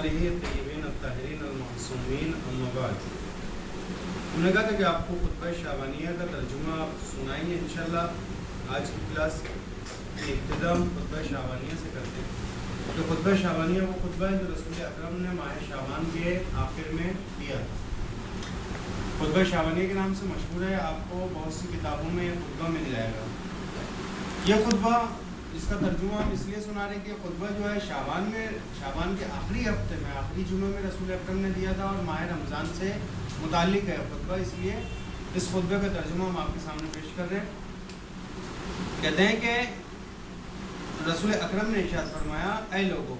آلہ طیبین الطاہرین المعصومین اما بعد۔ ہم نے کہا تھا کہ آپ کو خطبہ شعبانیہ کا ترجمہ سنائیں گے انشاءاللہ۔ آج کی کلاس کی ابتدا ہم خطبہ شعبانیہ سے کرتے ہیں۔ تو خطبہ شعبانیہ وہ خطبہ ہے جو رسول اکرم نے ماہ شعبان کے آخر میں دیا تھا۔ خطبہ شعبانیہ کے نام سے مشہور ہے، آپ کو بہت سی کتابوں میں یہ خطبہ مل جائے گا۔ یہ خطبہ اس کا ترجمہ ہم اس لیے سنا رہے ہیں کہ خطبہ جو ہے شعبان کے آخری ہفتے میں آخری جمعے میں رسول اکرم نے دیا تھا اور ماہ رمضان سے متعلق ہے خطبہ، اس لیے اس خطبے کا ترجمہ ہم آپ کے سامنے پیش کر رہے ہیں۔ کہتے ہیں کہ رسول اکرم نے ارشاد فرمایا، اے لوگو،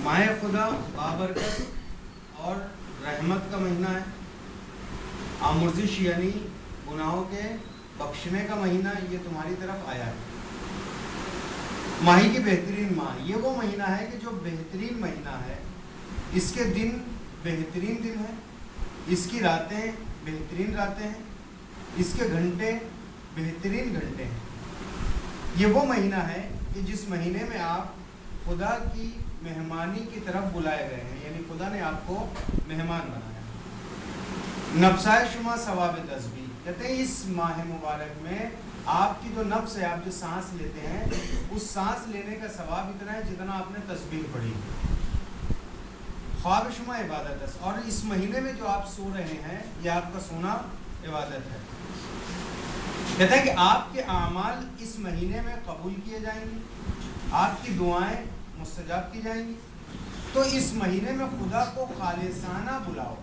ماہ خدا بابرکت اور رحمت کا مہینہ ہے، آمرزش یعنی گناہوں کے بخشنے کا مہینہ یہ تمہاری طرف آیا ہے۔ ماہی کی بہترین ماہ، یہ وہ مہینہ ہے کہ جو بہترین مہینہ ہے، اس کے دن بہترین دن ہیں، اس کی راتیں بہترین راتیں ہیں، اس کے گھنٹے بہترین گھنٹے ہیں۔ یہ وہ مہینہ ہے کہ جس مہینے میں آپ خدا کی مہمانی کی طرف بلائے گئے ہیں، یعنی خدا نے آپ کو مہمان بنایا۔ نفسائے شما ثواب تسبیح، کہتے ہیں اس ماہ مبارک میں آپ کی جو نفس ہے، آپ جو سانس لیتے ہیں، اس سانس لینے کا ثواب اتنا ہے جتنا آپ نے تسبیح پڑھی۔ خواب شما عبادت ہے، اور اس مہینے میں جو آپ سو رہے ہیں یہ آپ کا سونا عبادت ہے۔ کہتے ہیں کہ آپ کے اعمال اس مہینے میں قبول کیے جائیں گے، آپ کی دعائیں مستجاب کی جائیں گی۔ تو اس مہینے میں خدا کو خالصانہ بلاؤ،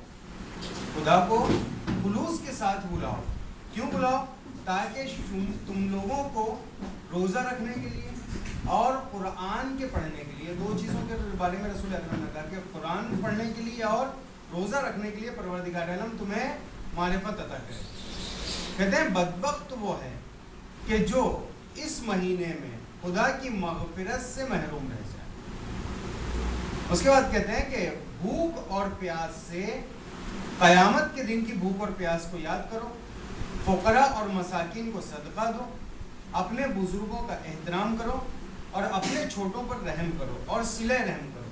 خدا کو خلوص کے ساتھ بلاؤ۔ کیوں بلاؤ؟ تاکہ تم لوگوں کو روزہ رکھنے کے لیے اور قرآن کے پڑھنے کے لیے، دو چیزوں کے بارے میں رسول اکرم نے کہا کہ قرآن پڑھنے کے لیے اور روزہ رکھنے کے لیے پروردگار عالم تمہیں معرفت عطا کرے۔ کہتے ہیں بدبخت وہ ہے کہ جو اس مہینے میں خدا کی مغفرت سے محروم رہ جائے۔ اس کے بعد کہتے ہیں کہ بھوک اور پیاس سے، قیامت کے دن کی بھوک اور پیاس کو یاد کرو، فقراء اور مساکین کو صدقہ دو، اپنے بزرگوں کا احترام کرو اور اپنے چھوٹوں پر رحم کرو اور صلہ رحم کرو۔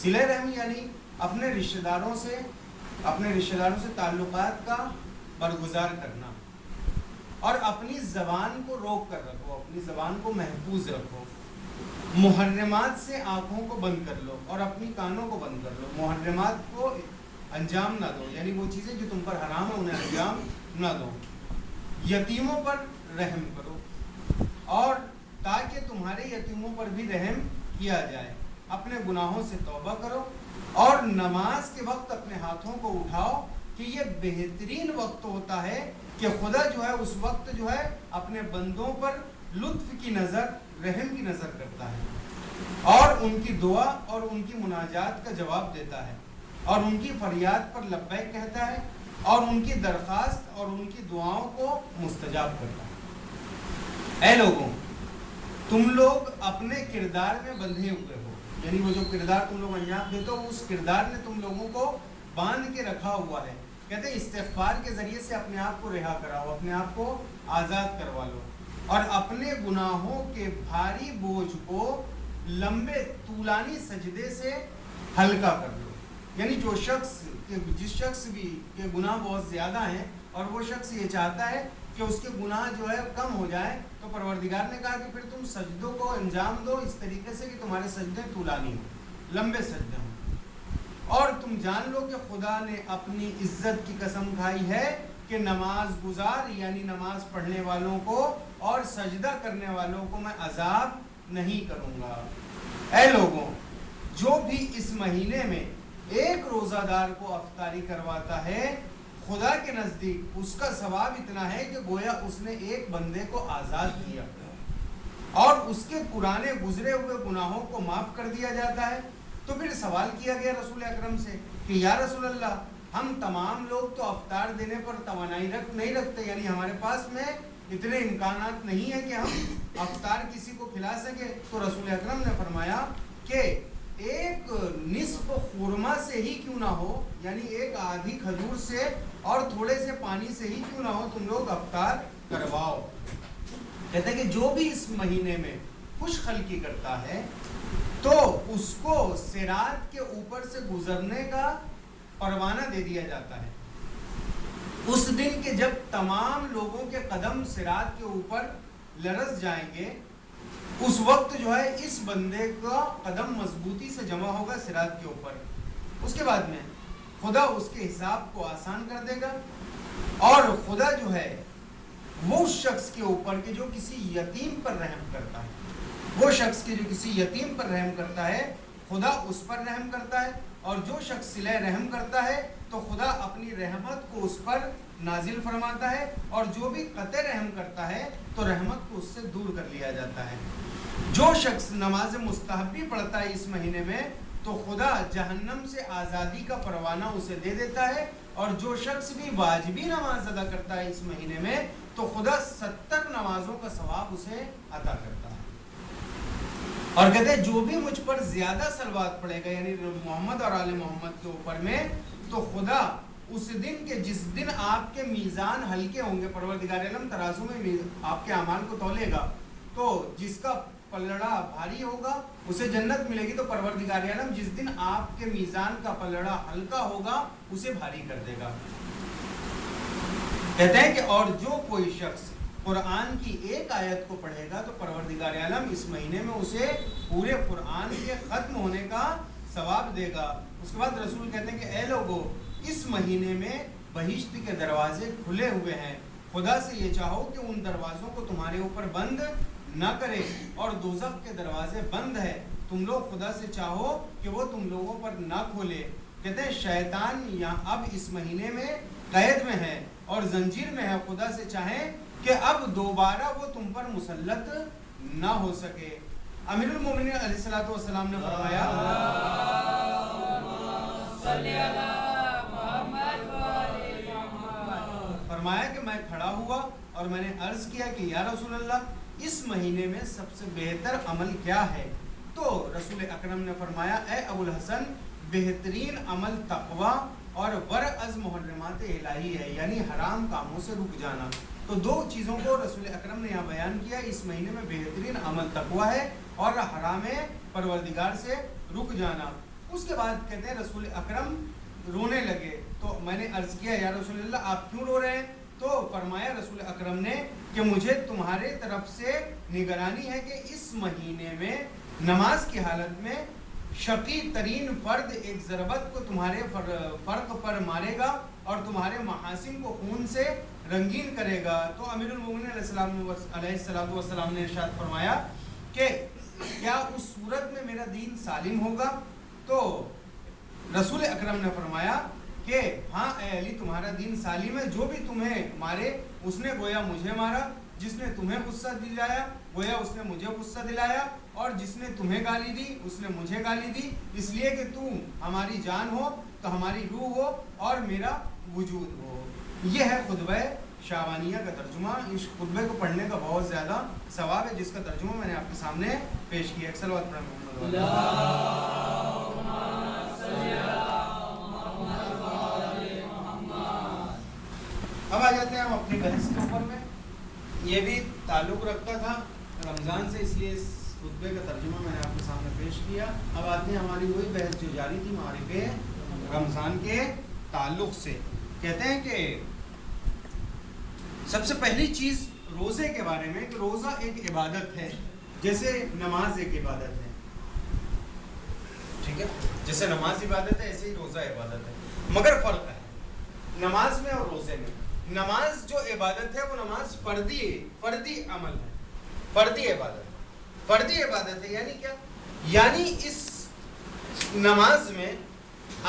صلہ رحم یعنی اپنے رشتہ داروں سے تعلقات کا برگزار کرنا، اور اپنی زبان کو روک کر رکھو، اپنی زبان کو محفوظ رکھو۔ محرمات سے آنکھوں کو بند کر لو اور اپنی کانوں کو بند کر لو۔ محرمات کو انجام نہ دو، یعنی وہ چیزیں جو تم پر حرام ہیں انہیں انجام نہ دو۔ یتیموں پر رحم کرو، اور تاکہ تمہارے یتیموں پر بھی رحم کیا جائے۔ اپنے گناہوں سے توبہ کرو اور نماز کے وقت اپنے ہاتھوں کو اٹھاؤ، کہ یہ بہترین وقت ہوتا ہے کہ خدا جو ہے اس وقت جو ہے اپنے بندوں پر لطف کی نظر، رحم کی نظر کرتا ہے، اور ان کی دعا اور ان کی مناجات کا جواب دیتا ہے، اور ان کی فریاد پر لبیک کہتا ہے، اور ان کی درخواست اور ان کی دعاؤں کو مستجاب کرتا ہے۔ اے لوگوں، تم لوگ اپنے کردار میں بندھے ہوئے ہو، یعنی وہ جو کردار تم لوگ انجام دیتے ہو اس کردار نے تم لوگوں کو باندھ کے رکھا ہوا ہے۔ کہتے ہیں استغفار کے ذریعے سے اپنے آپ کو رہا کراؤ، اپنے آپ کو آزاد کروا لو، اور اپنے گناہوں کے بھاری بوجھ کو لمبے طولانی سجدے سے ہلکا کر لو۔ یعنی جس شخص بھی کے گناہ بہت زیادہ ہیں اور وہ شخص یہ چاہتا ہے کہ اس کے گناہ جو ہے کم ہو جائے، تو پروردگار نے کہا کہ پھر تم سجدوں کو انجام دو اس طریقے سے کہ تمہارے سجدے طولانی ہوں، لمبے سجدے ہوں، اور تم جان لو کہ خدا نے اپنی عزت کی قسم کھائی ہے کہ نماز گزار یعنی نماز پڑھنے والوں کو اور سجدہ کرنے والوں کو میں عذاب نہیں کروں گا۔ اے لوگوں، جو بھی اس مہینے میں ایک روزہ دار کو افطاری کرواتا ہے، خدا کے نزدیک اس کا ثواب اتنا ہے کہ گویا اس نے ایک بندے کو آزاد کیا، اور اس کے پرانے گزرے ہوئے گناہوں کو معاف کر دیا جاتا ہے۔ تو پھر سوال کیا گیا رسول اکرم سے کہ یا رسول اللہ، ہم تمام لوگ تو افطار دینے پر توانائی نہیں رکھتے، یعنی ہمارے پاس میں اتنے امکانات نہیں ہیں کہ ہم افطار کسی کو کھلا سکے۔ تو رسول اکرم نے فرمایا کہ ایک نصف خورما سے ہی کیوں نہ ہو، یعنی ایک آدھی کھجور سے اور تھوڑے سے پانی سے ہی کیوں نہ ہو، تم لوگ افطار کرواؤ۔ کہتے ہیں کہ جو بھی اس مہینے میں خوش خلقی کرتا ہے تو اس کو صراط کے اوپر سے گزرنے کا پروانہ دے دیا جاتا ہے. اس دن کے جب تمام لوگوں کے قدم صراط کے اوپر لرز جائیں گے، اس وقت جو ہے اس بندے کا قدم مضبوطی سے جمع ہوگا صراط کے اوپر. اس کے بعد میں خدا اس کے حساب کو آسان کر دے گا، اور خدا جو ہے وہ شخص کے اوپر کہ جو کسی یتیم پر رحم کرتا ہے، وہ شخص کے جو کسی یتیم پر رحم کرتا ہے خدا اس پر رحم کرتا ہے، اور جو شخص صلہ رحم کرتا ہے تو خدا اپنی رحمت کو اس پر نازل فرماتا ہے، اور جو بھی قطع رحم کرتا ہے تو رحمت کو اس سے دور کر لیا جاتا ہے. جو شخص نماز مستحبی پڑھتا ہے اس مہینے میں تو خدا جہنم سے آزادی کا پروانہ اسے دے دیتا ہے، اور جو شخص بھی واجبی نماز ادا کرتا ہے اس مہینے میں تو خدا 70 نمازوں کا ثواب اسے عطا کرتا ہے. اور کہتے ہیں جو بھی مجھ پر زیادہ صلوات پڑے گا، یعنی محمد اور آل محمد کے اوپر میں، تو خدا اس دن کے جس دن آپ کے میزان ہلکے ہوں گے، پروردگار عالم ترازو میں آپ کے اعمال کو تولے گا، تو جس کا پلڑا بھاری ہوگا اسے جنت ملے گی، تو پروردگار عالم جس دن آپ کے میزان کا پلڑا ہلکا ہوگا اسے بھاری کر دے گا. کہتے ہیں کہ اور جو کوئی شخص قرآن کی ایک آیت کو پڑھے گا تو پروردگار عالم اس مہینے میں اسے پورے قرآن کے ختم ہونے کا ثواب دے گا. اس کے بعد رسول کہتے ہیں کہ اے لوگو، اس مہینے میں بہشت کے دروازے کھلے ہوئے ہیں، خدا سے یہ چاہو کہ ان دروازوں کو تمہارے اوپر بند نہ کرے، اور دوزخ کے دروازے بند ہیں، تم لوگ خدا سے چاہو کہ وہ تم لوگوں پر نہ کھولے. کہتے ہیں شیطان یہاں اب اس مہینے میں قید میں ہے اور زنجیر میں ہے، خدا سے چاہیں کہ اب دوبارہ وہ تم پر مسلط نہ ہو سکے. امیر المومنین علیہ الصلوۃ والسلام نے فرمایا کہ میں کھڑا ہوا اور میں نے عرض کیا کہ یا رسول اللہ، اس مہینے میں سب سے بہتر عمل کیا ہے؟ تو رسول اکرم نے فرمایا اے ابو الحسن، بہترین عمل تقوی اور ورع از محرمات الہی ہے، یعنی حرام کاموں سے رک جانا. تو دو چیزوں کو رسول اکرم نے یہاں بیان کیا. اس مہینے میں بہترین عمل تقوی ہے اور حرام پروردگار سے رک جانا. اس کے بعد کہتے ہیں رسول اکرم رونے لگے، تو میں نے عرض کیا یا رسول اللہ آپ کیوں رو رہے ہیں؟ تو فرمایا رسول اکرم نے کہ مجھے تمہارے طرف سے نگرانی ہے کہ اس مہینے میں نماز کی حالت میں شقی ترین فرد ایک ضربت کو تمہارے فرق پر مارے گا اور تمہارے محاسن کو خون سے رنگین کرے گا. تو امیر المومنین علیہ السلام نے ارشاد فرمایا کہ کیا اس صورت میں میرا دین سالم ہوگا؟ تو رسول اکرم نے فرمایا کہ ہاں اے علی، تمہارا دین سالم ہے، جو بھی تمہیں مارے اس نے گویا مجھے مارا، جس نے تمہیں غصہ دلایا گویا اس نے مجھے غصہ دلایا، اور جس نے تمہیں گالی دی اس نے مجھے گالی دی، اس لیے کہ تم ہماری جان ہو تو ہماری روح ہو اور میرا وجود ہو. یہ ہے خطبہ شعبانیہ کا ترجمہ. اس خطبے کو پڑھنے کا بہت زیادہ ثواب ہے، جس کا ترجمہ میں نے آپ کے سامنے پیش کیا. ایک صلوات پڑھیں محمد. اب آ جاتے ہیں ہم اپنی بحث کے اوپر میں. یہ بھی تعلق رکھتا تھا رمضان سے، اس لیے اس خطبے کا ترجمہ میں نے آپ کے سامنے پیش کیا. اب آتے ہیں ہماری وہی بحث جو جاری تھی معرفِ رمضان کے تعلق سے. کہتے ہیں کہ سب سے پہلی چیز روزے کے بارے میں کہ روزہ ایک عبادت ہے، جیسے نماز ایک عبادت ہے. ٹھیک ہے، جیسے نماز عبادت ہے ایسے ہی روزہ عبادت ہے، مگر فرق ہے نماز میں اور روزے میں. نماز جو عبادت ہے وہ نماز فردی عمل ہے، فردی عبادت ہے. یعنی کیا؟ یعنی اس نماز میں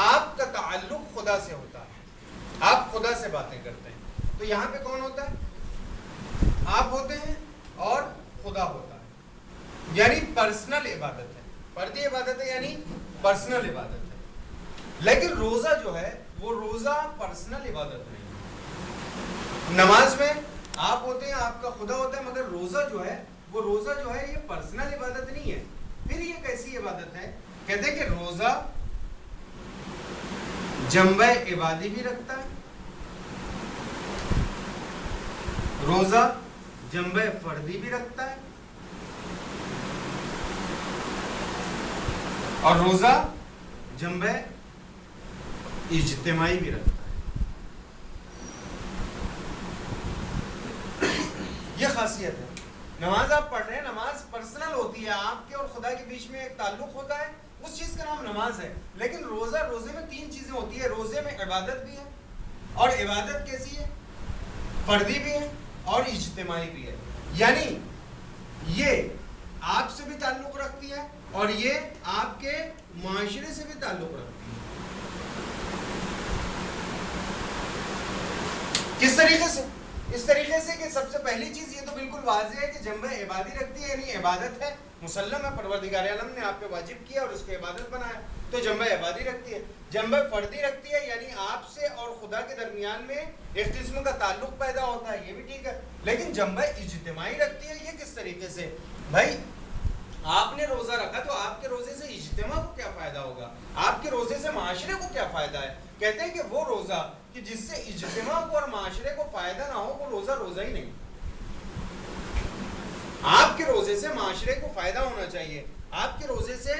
آپ کا تعلق خدا سے ہوتا ہے، آپ خدا سے باتیں کرتے ہیں. تو یہاں پہ کون ہوتا ہے؟ آپ ہوتے ہیں اور خدا ہوتا ہے، یعنی پرسنل عبادت ہے. فردی عبادت ہے یعنی پرسنل عبادت ہے. لیکن روزہ جو ہے وہ روزہ پرسنل عبادت نہیں ہے. نماز میں آپ ہوتے ہیں، آپ کا خدا ہوتا ہے، مگر روزہ جو ہے یہ پرسنل عبادت نہیں ہے. پھر یہ کیسی عبادت ہے؟ کہتے ہیں کہ روزہ جنبہ عبادی بھی رکھتا ہے، روزہ جنبہ فردی بھی رکھتا ہے، اور روزہ جنبہ اجتماعی بھی رکھتا ہے. یہ خاصیت ہے. نماز آپ پڑھ رہے ہیں, نماز پرسنل ہوتی ہے, آپ کے اور خدا کے بیچ میں ایک تعلق ہوتا ہے, اس چیز کا نام نماز ہے. لیکن روزے میں 3 چیزیں ہوتی ہے. روزے میں عبادت بھی ہے, اور عبادت کیسی ہے؟ فردی بھی ہے اور اجتماعی بھی ہے. یعنی یہ آپ سے بھی تعلق رکھتی ہے اور یہ آپ کے معاشرے سے بھی تعلق رکھتی ہے. کس طریقے سے؟ اس طریقے سے کہ سب سے پہلی چیز یہ تو بالکل واضح ہے کہ جنبہ عبادی رکھتی ہے, یعنی عبادت ہے, مسلم ہے, پروردگار عالم نے آپ پہ واجب کیا اور اس کو عبادت بنایا, تو جنبہ عبادی رکھتی ہے. جنبہ فردی رکھتی ہے, یعنی آپ سے اور خدا کے درمیان میں ایک قسم کا تعلق پیدا ہوتا ہے, یہ بھی ٹھیک ہے. لیکن جنبہ اجتماعی رکھتی ہے. یہ کس طریقے سے؟ بھائی آپ نے روزہ رکھا تو آپ کے روزے سے اجتماع کو کیا فائدہ ہوگا, آپ کے روزے سے معاشرے کو کیا فائدہ ہے؟ کہتے ہیں کہ وہ روزہ کہ جس سے اجتماع کو اور معاشرے کو فائدہ نہ ہو, وہ روزہ ہی نہیں. آپ کے روزے سے معاشرے کو فائدہ ہونا چاہیے, آپ کے روزے سے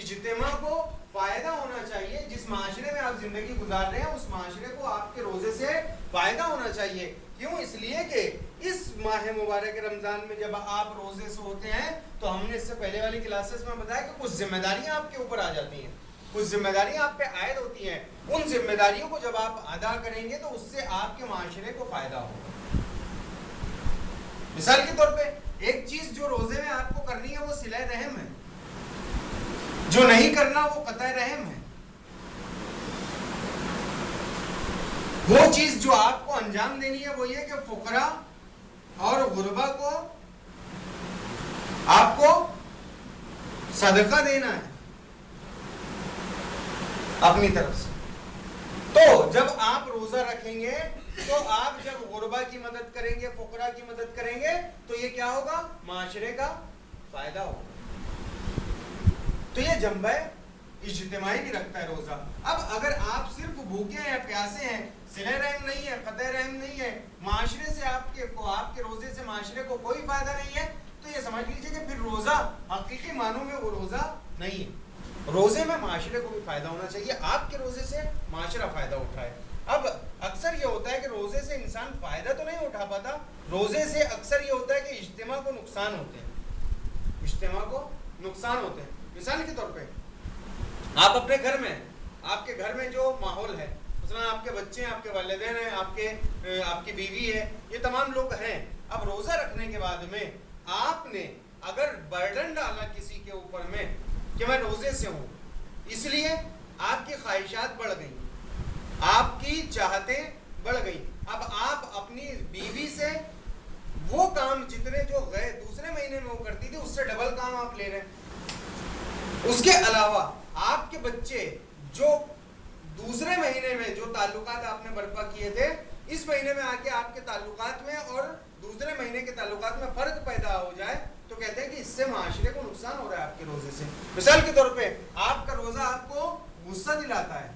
اجتماع کو فائدہ ہونا چاہیے. جس معاشرے میں آپ زندگی گزار رہے ہیں اس معاشرے کو آپ کے روزے سے فائدہ ہونا چاہیے. کیوں؟ اس لیے کہ اس ماہ مبارک رمضان میں جب آپ روزے سے ہوتے ہیں تو ہم نے اس سے پہلے والی کلاسز میں بتایا کہ کچھ ذمہ داریاں آپ کے اوپر آ جاتی ہیں, کچھ ذمہ داریاں آپ پہ عائد ہوتی ہیں. ان ذمہ داریوں کو جب آپ ادا کریں گے تو اس سے آپ کے معاشرے کو فائدہ ہوگا. مثال کے طور پہ ایک چیز جو روزے میں آپ کو کرنی ہے وہ صلہ رحم ہے, جو نہیں کرنا وہ قطع رحم ہے. وہ چیز جو آپ کو انجام دینی ہے وہ یہ کہ فقراء اور غربا کو آپ کو صدقہ دینا ہے اپنی طرف سے. تو جب آپ روزہ رکھیں گے تو آپ جب غربا کی مدد کریں گے, فقراء کی مدد کریں گے, تو یہ کیا ہوگا؟ معاشرے کا فائدہ ہوگا. تو یہ جنبہ اجتماعی بھی رکھتا ہے روزہ. اب اگر آپ صرف بھوکے ہیں, پیاسے ہیں, صلہ رحم نہیں ہے, قطع رحم نہیں ہے, معاشرے سے آپ کے روزے سے معاشرے کو کوئی فائدہ نہیں ہے, تو یہ سمجھ لیجئے کہ پھر روزہ حقیقی معنوں میں وہ روزہ نہیں ہے. روزے میں معاشرے کو بھی فائدہ ہونا چاہیے, آپ کے روزے سے معاشرہ فائدہ اٹھائے. اب اکثر یہ ہوتا ہے کہ روزے سے انسان فائدہ تو نہیں اٹھا پاتا, روزے سے اکثر یہ ہوتا ہے کہ اجتماع کو نقصان ہوتے ہیں, اجتماع کو نقصان ہوتے ہیں. مثال کے طور پہ آپ اپنے گھر میں, آپ کے گھر میں جو ماحول ہے, مثلا آپ کے بچے ہیں, آپ کے والدین ہیں, آپ کی بیوی ہے, یہ تمام لوگ ہیں. اب روزہ رکھنے کے بعد میں آپ نے اگر برڈن ڈالا کسی کے اوپر میں کہ میں روزے سے ہوں, اس لیے آپ کی خواہشات بڑھ گئیں, آپ کی چاہتیں بڑھ گئیں. اب آپ اپنی بیوی سے وہ کام جتنے جو گئے دوسرے مہینے میں وہ کرتی تھی اس سے ڈبل کام آپ لے رہے ہیں. اس کے علاوہ آپ کے بچے جو دوسرے مہینے میں جو تعلقات آپ نے برپا کیے تھے, اس مہینے میں آ کے آپ کے تعلقات میں اور دوسرے مہینے کے تعلقات میں فرق پیدا ہو جائے, تو کہتے ہیں کہ اس سے معاشرے کو نقصان ہو رہا ہے آپ کے روزے سے. مثال کے طور پہ آپ کا روزہ آپ کو غصہ دلاتا ہے,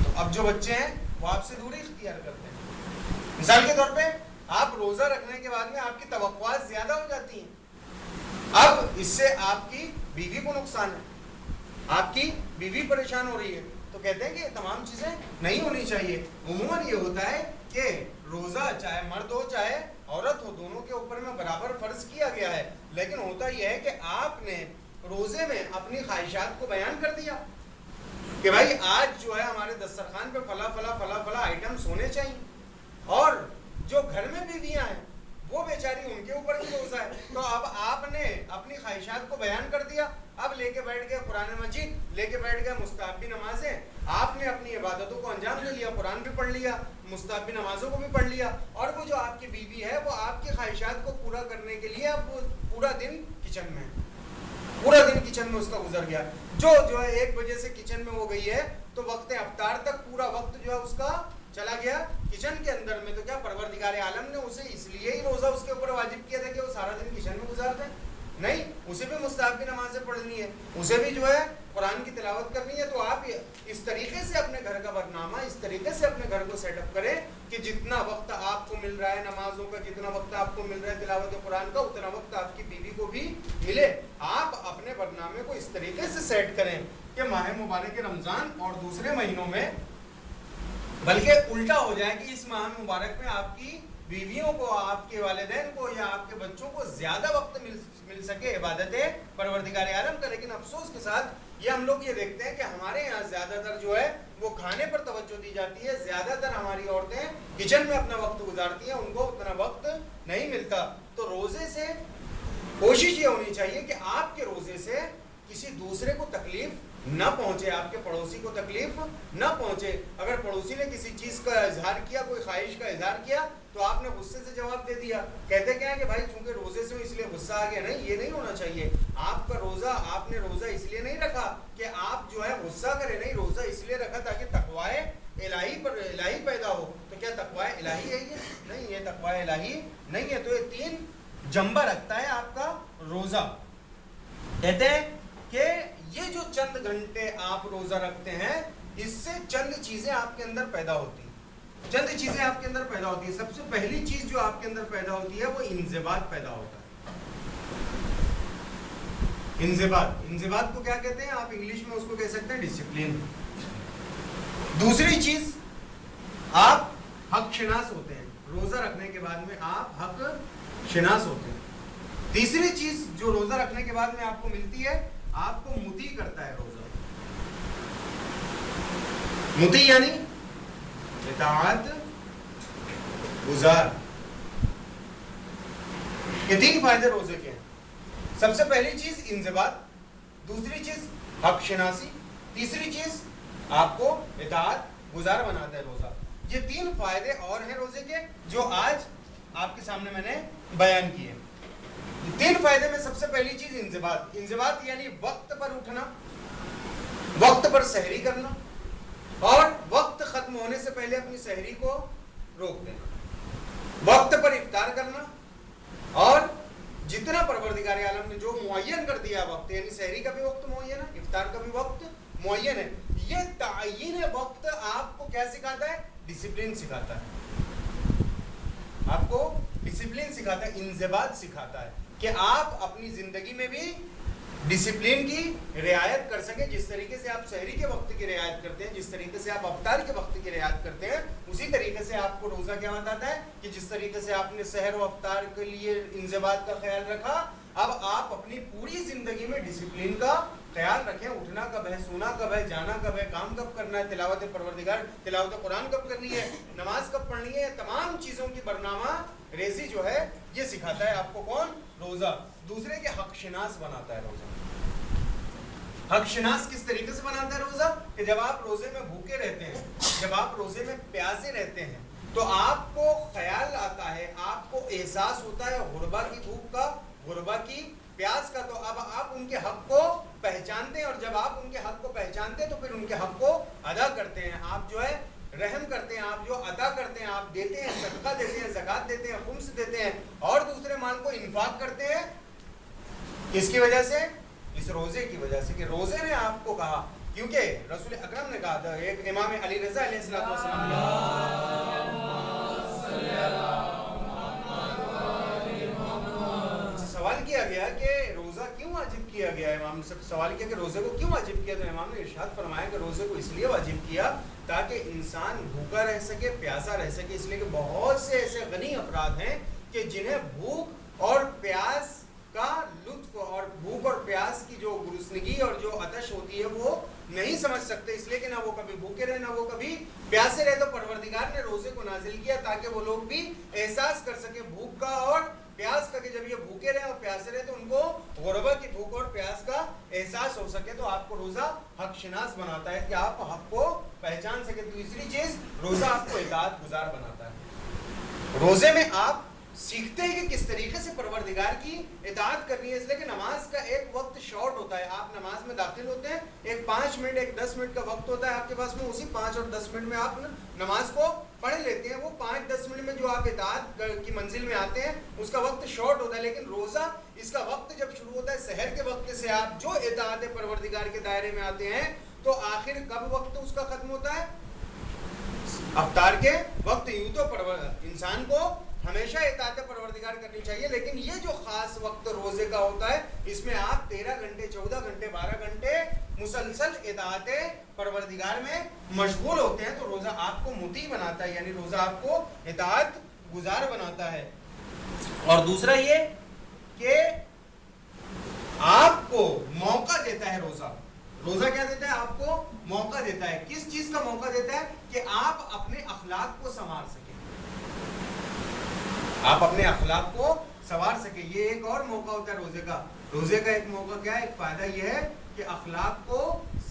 تو اب جو بچے ہیں وہ آپ سے دوری اختیار کرتے ہیں. مثال کے طور پہ آپ روزہ رکھنے کے بعد میں آپ کی توقعات زیادہ ہو جاتی ہیں, اب اس سے آپ کی بیوی کو نقصان ہے, آپ کی بیوی پریشان ہو رہی ہے, تو کہتے ہیں کہ یہ تمام چیزیں نہیں ہونی چاہیے. عموماً یہ ہوتا ہے کہ روزہ چاہے مرد ہو چاہے عورت ہو, دونوں کے اوپر میں برابر فرض کیا گیا ہے. لیکن ہوتا یہ ہے کہ آپ نے روزے میں اپنی خواہشات کو بیان کر دیا کہ بھائی آج جو ہے ہمارے دسترخوان پہ فلاں آئٹمس ہونے چاہیے, اور جو گھر میں بیویاں ہیں وہ بیچاری ان کے اوپر بھی روزہ ہے, تو اب آپ نے اپنی خواہشات کو بیان کر دیا. اب لے کے بیٹھ گئے قرآن مجید, لے کے بیٹھ گئے مستحبی نمازیں, آپ نے اپنی عبادتوں کو انجام دے لیا, قرآن بھی پڑھ لیا, مستحبی نمازوں کو بھی پڑھ لیا, اور وہ جو آپ کی بیوی ہے وہ آپ کی خواہشات کو پورا کرنے کے لیے اب وہ پورا دن کچن میں, پورا دن کچن میں اس کا گزر گیا. جو ہے 1 بجے سے کچن میں ہو گئی ہے تو وقت افطار تک پورا وقت جو ہے اس کا چلا گیا کچن کے اندر میں. تو کیا پروردگار عالم نے اسے اس لیے ہی روزہ اس کے اوپر واجب کیا تھا کہ وہ سارا دن کچن میں گزار دے؟ نہیں, اسے بھی مستحبی نمازیں پڑھنی ہے, اسے بھی جو ہے قرآن کی تلاوت کرنی ہے. تو آپ اس طریقے سے اپنے گھر کا برنامہ, اس طریقے سے اپنے گھر کو سیٹ اپ کریں کہ جتنا وقت آپ کو مل رہا ہے نمازوں کا, جتنا وقت آپ کو مل رہا ہے تلاوت قرآن کا, اتنا وقت آپ کی بیوی کو بھی ملے. آپ اپنے برنامے کو اس طریقے سے سیٹ کریں کہ ماہ مبارک رمضان اور دوسرے مہینوں میں بلکہ الٹا ہو جائے کہ اس ماہ مبارک میں آپ کی بیویوں کو، آپ کے والدین کو یا آپ کے بچوں کو زیادہ وقت مل سکے عبادت پروردگار عالم کا. لیکن افسوس کے ساتھ یہ ہم لوگ یہ دیکھتے ہیں کہ ہمارے یہاں زیادہ تر جو ہے وہ کھانے پر توجہ دی جاتی ہے. زیادہ تر ہماری عورتیں کچن میں اپنا وقت گزارتی ہیں، ان کو اتنا وقت نہیں ملتا. تو روزے سے کوشش یہ ہونی چاہیے کہ آپ کے روزے سے کسی دوسرے کو تکلیف نہ پہنچے، آپ کے پڑوسی کو تکلیف نہ پہنچے. اگر پڑوسی نے کسی چیز کا اظہار کیا، کوئی خواہش کا اظہار کیا، تو آپ نے غصے سے جواب دے دیا. کہتے کیا ہے کہ بھائی چونکہ روزے سے ہوں اس لیے غصہ آ گیا. نہیں، یہ نہیں ہونا چاہیے. آپ کا روزہ، آپ نے روزہ اس لیے نہیں رکھا کہ آپ جو ہے غصہ کریں. نہیں، روزہ اس لیے رکھا تاکہ تقوی الہی پیدا ہو. تو کیا تقوی الہی ہے یہ؟ نہیں، یہ تقوی الہی نہیں ہے. تو یہ 3 جنبہ رکھتا ہے آپ کا روزہ. کہتے ہیں کہ یہ جو چند گھنٹے آپ روزہ رکھتے ہیں، اس سے چند چیزیں آپ کے اندر پیدا ہوتی ہیں. چند چیزیں آپ کے اندر پیدا ہوتی ہیں. سب سے پہلی چیز جو آپ کے اندر پیدا ہوتی ہے وہ انضباط پیدا ہوتا ہے. انضباط کو کیا کہتے ہیں؟ آپ انگلش میں اس کو کہہ سکتے ہیں ڈسپلن. دوسری چیز، آپ حق شناس ہوتے ہیں. روزہ رکھنے کے بعد میں آپ حق شناس ہوتے ہیں. تیسری چیز جو روزہ رکھنے کے بعد میں آپ کو ملتی ہے، آپ کو مطیع کرتا ہے روزہ. مطیع یعنی اطاعت گزار. یہ 3 فائدے روزے کے ہیں. سب سے پہلی چیز انضباط، دوسری چیز حق شناسی، تیسری چیز آپ کو اطاعت گزار بناتا ہے روزہ. یہ 3 فائدے اور ہیں روزے کے جو آج آپ کے سامنے میں نے بیان کیے. 3 فائدے میں سب سے پہلی چیز انضباط. انضباط یعنی وقت پر اٹھنا، وقت پر سحری کرنا اور وقت ختم ہونے سے پہلے اپنی سحری کو روک دینا. وقت پر افطار کرنا اور جتنا پروردگار عالم نے جو معین کر دیا وقت، یعنی سحری کا بھی وقت معین ہے، افطار کا بھی وقت معین ہے. یہ تعین وقت آپ کو کیا سکھاتا ہے؟ ڈسپلن سکھاتا ہے. آپ کو ڈسپلن سکھاتا ہے، انضباط سکھاتا ہے کہ آپ اپنی زندگی میں بھی ڈسپلن کی رعایت کر سکیں. جس طریقے سے آپ سحری کے وقت کی رعایت کرتے ہیں، جس طریقے سے آپ افطار کے وقت کی رعایت کرتے ہیں، اسی طریقے سے آپ کو روزہ کیا بتاتا ہے کہ جس طریقے سے آپ نے سحر و افطار کے لیے انضباط کا خیال رکھا، اب آپ اپنی پوری زندگی میں ڈسپلن کا خیال رکھیں. اٹھنا کب ہے، سونا کب ہے، جانا کب ہے، کام کب کرنا ہے، تلاوت قرآن کب کرنی ہے، نماز کب پڑھنی ہے، تمام چیزوں کی برنامہ ریزی جو ہے یہ سکھاتا ہے آپ کو کون؟ روزہ. دوسرے کے حق شناس بناتا ہے روزہ. حق شناس کس طریقے سے بناتا ہے روزہ؟ کہ جب آپ روزے میں بھوکے رہتے ہیں، جب آپ روزے میں پیاسے رہتے ہیں، تو آپ کو خیال آتا ہے، آپ کو احساس ہوتا ہے غربا کی بھوک کا، غربا کی پیاس کا. تو اب آپ ان کے حق کو پہچانتے ہیں، اور جب آپ ان کے حق کو پہچانتے ہیں تو پھر ان کے حق کو ادا کرتے ہیں. آپ جو ہے رحم کرتے ہیں، آپ جو عطا کرتے ہیں، آپ دیتے ہیں، صدقہ دیتے ہیں، زکات دیتے ہیں، خمس دیتے ہیں اور دوسرے مال کو انفاق کرتے ہیں. کس کی وجہ سے؟ اس روزے کی وجہ سے کہ روزے نے آپ کو کہا. کیونکہ رسول اکرم نے کہا تھا، ایک امام علی رضا علیہ السلام سوال کیا گیا کہ روزہ کیوں واجب کیا گیا ہے. امام نے سب سوال کیا کہ روزے کو کیوں واجب کیا. تو امام نے ارشاد فرمایا کہ روزے کو اس لیے واجب کیا تاکہ انسان بھوکا رہ سکے، پیاسا رہ سکے. اس لیے کہ بہت سے ایسے غنی افراد ہیں کہ جنہیں بھوک اور پیاس کا لطف اور بھوک اور پیاس کی جو گرسنگی اور جو عطش ہوتی ہے وہ نہیں سمجھ سکتے. اس لیے کہ نہ وہ کبھی بھوکے رہے، نہ وہ کبھی پیاسے رہے. تو پروردگار نے روزے کو نازل کیا تاکہ وہ لوگ بھی احساس کر سکیں بھوک کا اور پیاس کا، کہ جب یہ بھوکے رہے اور پیاسے رہے تو ان کو غربا کی بھوک اور پیاس کا احساس ہو سکے. تو آپ کو روزہ حق شناس بناتا ہے کہ آپ حق کو پہچان سکیں. تیسری چیز، روزہ آپ کو اطاعت گزار بناتا ہے. روزے میں آپ سیکھتے ہیں کہ کس طریقے سے پروردگار کی اطاعت کرنی ہے. اس لیے کہ نماز کا ایک وقت شارٹ ہوتا ہے. آپ نماز میں داخل ہوتے ہیں، ایک 5 منٹ ایک 10 منٹ کا وقت ہوتا ہے آپ کے پاس میں. اسی 5 اور 10 منٹ میں آپ نماز کو پڑھ لیتے ہیں. وہ 5-10 منٹ میں جو آپ اطاعت کی منزل میں آتے ہیں اس کا وقت شارٹ ہوتا ہے. لیکن روزہ، اس کا وقت جب شروع ہوتا ہے سحر کے وقت سے، آپ جو اطاعت پروردگار کے دائرے میں آتے ہیں تو آخر کب وقت اس کا ختم ہوتا ہے؟ افطار کے وقت. یوں تو انسان کو ہمیشہ اطاعت پروردگار کرنی چاہیے، لیکن یہ جو خاص وقت روزے کا ہوتا ہے اس میں آپ 13 گھنٹے 14 گھنٹے 12 گھنٹے مسلسل اطاعت پروردگار میں مشغول ہوتے ہیں، تو روزہ آپ کو مطیع بناتا ہے، یعنی روزہ آپ کو اطاعت گزار بناتا ہے۔ اور دوسرا یہ کہ آپ کو موقع دیتا ہے روزہ کیا دیتا ہے؟ آپ کو موقع دیتا ہے۔ کس چیز کا موقع دیتا ہے؟ کہ آپ اپنے اخلاق کو سنوار سکیں، آپ اپنے اخلاق کو سنوار سکیں۔ یہ ایک اور موقع ہوتا ہے روزے کا۔ روزے کا ایک موقع کیا ہے؟ ایک فائدہ یہ ہے کہ اخلاق کو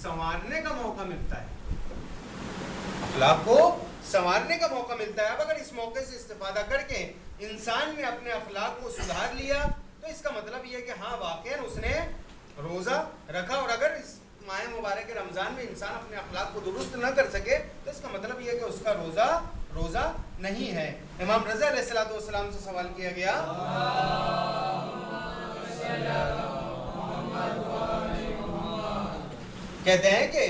سنوارنے کا موقع ملتا ہے، اخلاق کو سنوارنے کا موقع ملتا ہے۔ اب اگر اس موقع سے استفادہ کر کے انسان نے اپنے اخلاق کو سدھار لیا تو اس کا مطلب یہ ہے کہ ہاں واقعاً اس نے روزہ رکھا، اور اگر اس ماہ مبارک رمضان میں انسان اپنے اخلاق کو درست نہ کر سکے تو اس کا مطلب یہ ہے کہ اس کا روزہ نہیں ہے۔ امام رضا علیہ السلام سے سوال کیا گیا، کہتے ہیں کہ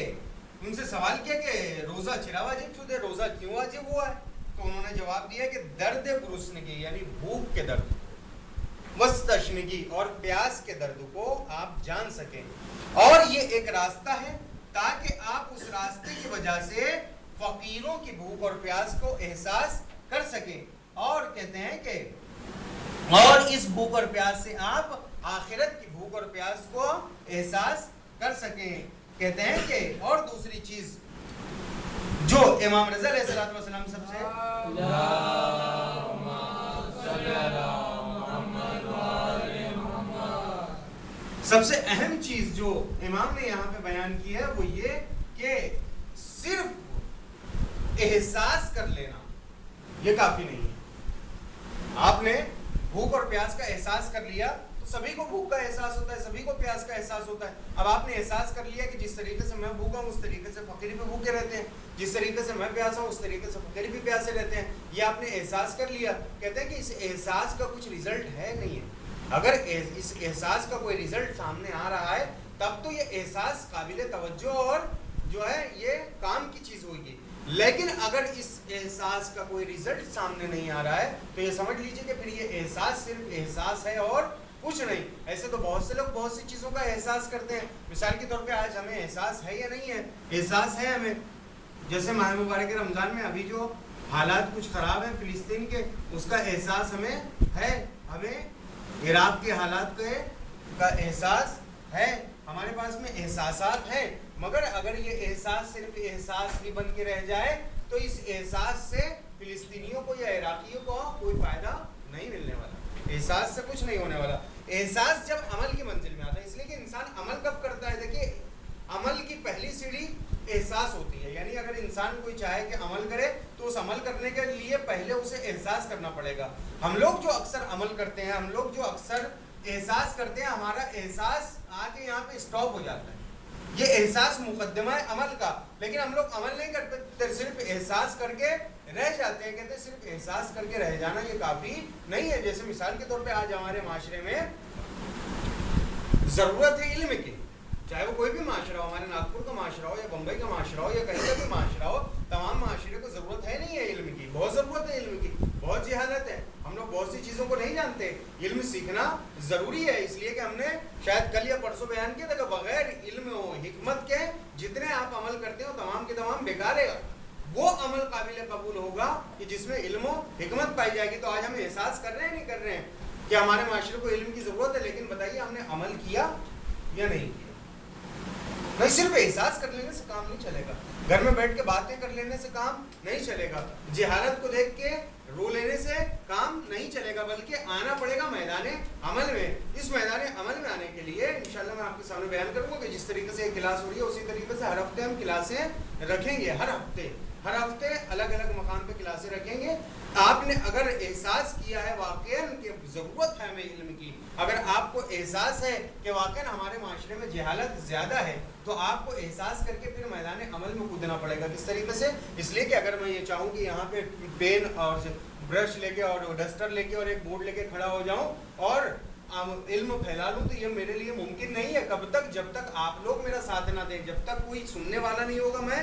ان سے سوال کیا کہ روزہ چرا واجب شدہ، روزہ کیوں واجب ہوا ہے؟ تو انہوں نے جواب دیا کہ درد گرسنگی یعنی بھوک کے درد، وستشنگی اور پیاس کے درد کو آپ جان سکیں، اور یہ ایک راستہ ہے تاکہ آپ اس راستے کی وجہ سے فقیروں کی بھوک اور پیاس کو احساس کر سکیں، اور کہتے ہیں کہ اور اس بھوک اور پیاس سے آپ آخرت کی بھوک اور پیاس کو احساس کر سکیں۔ کہتے ہیں کہ اور دوسری چیز جو امام رضا علیہ السلام سب سے اہم چیز جو امام نے یہاں پہ بیان کی ہے وہ یہ کہ صرف احساس کر لینا یہ کافی نہیں ہے۔ آپ نے بھوک اور پیاس کا احساس کر لیا تو سبھی کو بھوک کا احساس ہوتا ہے، سبھی کو پیاس کا احساس ہوتا ہے۔ اب آپ نے احساس کر لیا کہ جس طریقے سے میں بھوکا ہوں اس طریقے سے فقیر بھی بھوکے رہتے ہیں، جس طریقے سے میں پیاسا ہوں اس طریقے سے فقیر بھی پیاسے رہتے ہیں، یہ آپ نے احساس کر لیا۔ کہتے ہیں کہ اس احساس کا کچھ رزلٹ ہے نہیں ہے۔ اگر اس احساس کا کوئی رزلٹ سامنے آ رہا ہے تب تو یہ احساس قابل توجہ اور جو ہے یہ کام کی چیز ہوگی، لیکن اگر اس احساس کا کوئی رزلٹ سامنے نہیں آ رہا ہے تو یہ سمجھ لیجئے کہ پھر یہ احساس صرف احساس ہے اور کچھ نہیں۔ ایسے تو بہت سے لوگ بہت سی چیزوں کا احساس کرتے ہیں، مثال کے طور پہ آج ہمیں احساس ہے یا نہیں ہے؟ احساس ہے ہمیں، جیسے ماہ مبارک رمضان میں ابھی جو حالات کچھ خراب ہیں فلسطین کے، اس کا احساس ہمیں ہے، ہمیں عراق کے حالات کا احساس ہے، ہمارے پاس میں احساسات ہیں، مگر اگر یہ احساس صرف احساس ہی بن کے رہ جائے تو اس احساس سے فلسطینیوں کو یا عراقیوں کو کوئی فائدہ نہیں ملنے والا، احساس سے کچھ نہیں ہونے والا۔ احساس جب عمل کی منزل میں آتا ہے، اس لیے کہ انسان عمل کب کرتا ہے؟ دیکھیے عمل کی پہلی سیڑھی احساس ہوتی ہے، یعنی اگر انسان کوئی چاہے کہ عمل کرے تو اس عمل کرنے کے لیے پہلے اسے احساس کرنا پڑے گا۔ ہم لوگ جو اکثر عمل کرتے ہیں، ہم لوگ جو اکثر احساس کرتے ہیں، ہمارا احساس آ کے یہاں پہ اسٹاپ ہو جاتا ہے، یہ احساس مقدمہ ہے عمل کا، لیکن ہم لوگ عمل نہیں کرتے، صرف احساس کر کے رہ جاتے ہیں۔ کہتے ہیں صرف احساس کر کے رہ جانا یہ کافی نہیں ہے۔ جیسے مثال کے طور پہ آج ہمارے معاشرے میں ضرورت ہے علم کی، چاہے وہ کوئی بھی معاشرہ ہو، ہمارے ناگپور کا معاشرہ ہو یا بمبئی کا معاشرہ ہو یا کہیں کا بھی معاشرہ ہو، تمام معاشرے کو ضرورت ہے نہیں ہے علم کی، بہت ضرورت ہے علم کی، بہت جہالت ہے، ہم لوگ بہت سی چیزوں کو نہیں جانتے۔ علم سیکھنا ضروری ہے، اس لیے کہ ہم نے شاید کل یا پرسوں بیان کیا تھا کہ بغیر علم و حکمت کے جتنے آپ عمل کرتے ہو تمام کے تمام بیکار ہے۔ وہ عمل قابل قبول ہوگا کہ جس میں علم و حکمت پائی جائے گی۔ تو آج ہم احساس کر رہے ہیں نہیں کر رہے ہیں کہ ہمارے معاشرے کو علم کی ضرورت ہے، لیکن بتائیے ہم نے عمل کیا یا نہیں کیا؟ نہیں، صرف احساس کر لینے سے کام نہیں چلے گا، گھر میں بیٹھ کے باتیں کر لینے سے کام نہیں چلے گا، جہالت کو دیکھ کے رو لینے سے کام نہیں چلے گا، بلکہ آنا پڑے گا میدان عمل میں۔ اس میدان عمل میں آنے کے لیے انشاءاللہ میں آپ کے سامنے بیان کروں گا کہ جس طریقے سے یہ کلاس ہو رہی ہے اسی طریقے سے ہر ہفتے ہم کلاسیں رکھیں گے، ہر ہفتے الگ الگ مقام پہ کلاسیں رکھیں گے۔ آپ نے اگر احساس کیا ہے واقعاً کہ ضرورت ہے ہمیں علم کی، اگر آپ کو احساس ہے کہ واقعاً ہمارے معاشرے میں جہالت زیادہ ہے، تو آپ کو احساس کر کے پھر میدان عمل میں کودنا پڑے گا۔ کس طریقے سے؟ اس لیے کہ اگر میں یہ چاہوں کہ یہاں پہ پین اور برش لے کے اور ڈسٹر لے کے اور ایک بورڈ لے کے کھڑا ہو جاؤں اور علم پھیلا لوں تو یہ میرے لیے ممکن نہیں ہے۔ کب تک؟ جب تک آپ لوگ میرا ساتھ نہ دیں، جب تک کوئی سننے والا نہیں ہوگا میں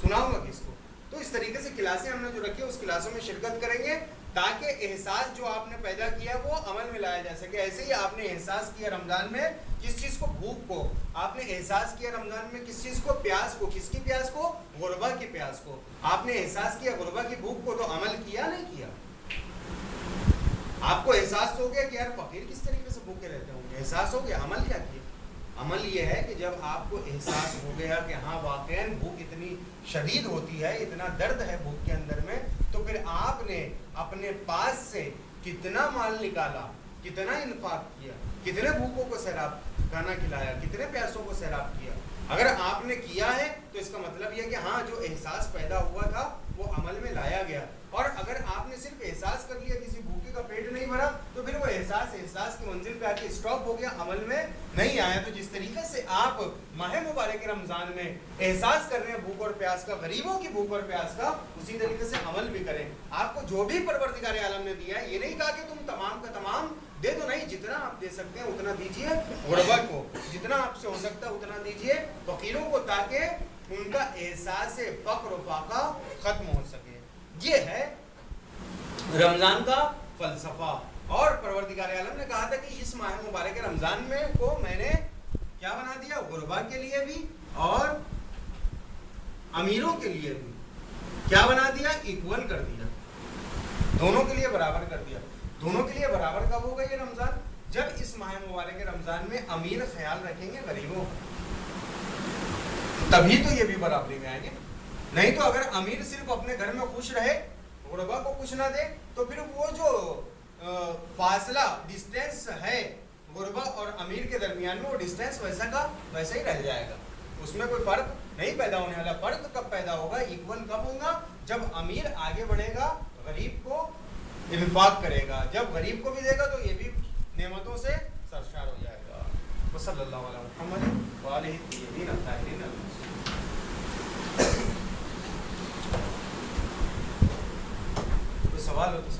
سناؤں گا کس کو؟ تو اس طریقے سے کلاسیں ہم نے جو رکھی ہے اس کلاسوں میں شرکت کریں گے تاکہ احساس جو آپ نے پیدا کیا وہ عمل میں لایا جا سکے. ایسے ہی آپ نے احساس کیا رمضان میں کس چیز کو؟ بھوک کو. آپ نے احساس کیا رمضان میں کس چیز کو؟ پیاس کو. کس کی پیاس کو؟ غربا کی پیاس کو. آپ نے احساس کیا غربا کی بھوک کو، تو عمل کیا نہیں کیا؟ آپ کو احساس ہو گیا کہ یار فقیر کس طریقے سے بھوکے رہتے ہوں گے، احساس ہو گیا. عمل کیا کیا؟ عمل یہ ہے کہ جب آپ کو احساس ہو گیا کہ ہاں واقعاً بھوک اتنی شدید ہوتی ہے، اتنا درد ہے بھوک کے اندر میں، تو پھر آپ نے اپنے پاس سے کتنا مال نکالا، کتنا انفاق کیا، کتنے بھوکوں کو سیراب کھانا کھلایا، کتنے پیسوں کو سیراب کیا. اگر آپ نے کیا ہے تو اس کا مطلب یہ کہ ہاں جو احساس پیدا ہوا تھا وہ عمل میں لایا گیا. اور اگر آپ نے صرف احساس کر لیا، کسی بھوکے کا پیٹ نہیں بھرا، تو پھر وہ احساس کی منزل پہ آ کے اسٹاپ ہو گیا، عمل میں نہیں آیا. تو جس طریقے سے آپ ماہ مبارک رمضان میں احساس کر رہے ہیں بھوک اور پیاس کا، غریبوں کی بھوک اور پیاس کا، اسی طریقے سے عمل بھی کریں. آپ کو جو بھی پروردگار عالم نے دیا ہے، یہ نہیں کہا کہ تم تمام کا تمام دے دو، نہیں، جتنا آپ دے سکتے ہیں اتنا دیجئے غربا کو، جتنا آپ سے ہو سکتا ہے اتنا دیجئے فقیروں کو، تاکہ ان کا احساس فقر و فاقہ ختم ہو سکے. یہ ہے رمضان کا فلسفہ. اور پروردگار عالم نے کہا تھا کہ اس ماہ مبارک رمضان میں کو میں نے کیا بنا دیا؟ غربا کے لیے بھی اور امیروں کے لیے بھی کیا بنا دیا؟ ایکول کر دیا، دونوں کے لیے برابر کر دیا. دونوں کے لیے برابر کب ہوگا یہ رمضان؟ جب اس ماہ مبارک رمضان میں امیر خیال رکھیں گے غریبوں کا، تبھی تو یہ بھی برابری میں آئیں گے. نہیں تو اگر امیر صرف اپنے گھر میں خوش رہے، غربا کو کچھ نہ دے، تو پھر وہ جو فاصلہ، ڈسٹینس ہے غربا اور امیر کے درمیان میں، وہ ڈسٹینس ویسا کا ویسا ہی رہ جائے گا. اس میں کوئی فرق نہیں پیدا ہونے والا. فرق کب پیدا ہوگا؟ ایکول کب ہوگا؟ جب امیر آگے بڑھے گا، غریب کو انفاق کرے گا. جب غریب کو بھی دے گا تو یہ بھی نعمتوں سے سرشار ہو جائے گا. صلی اللہ علیہ محمد وآلہ الطیبین الطاہرین. کوئی سوال ہو تو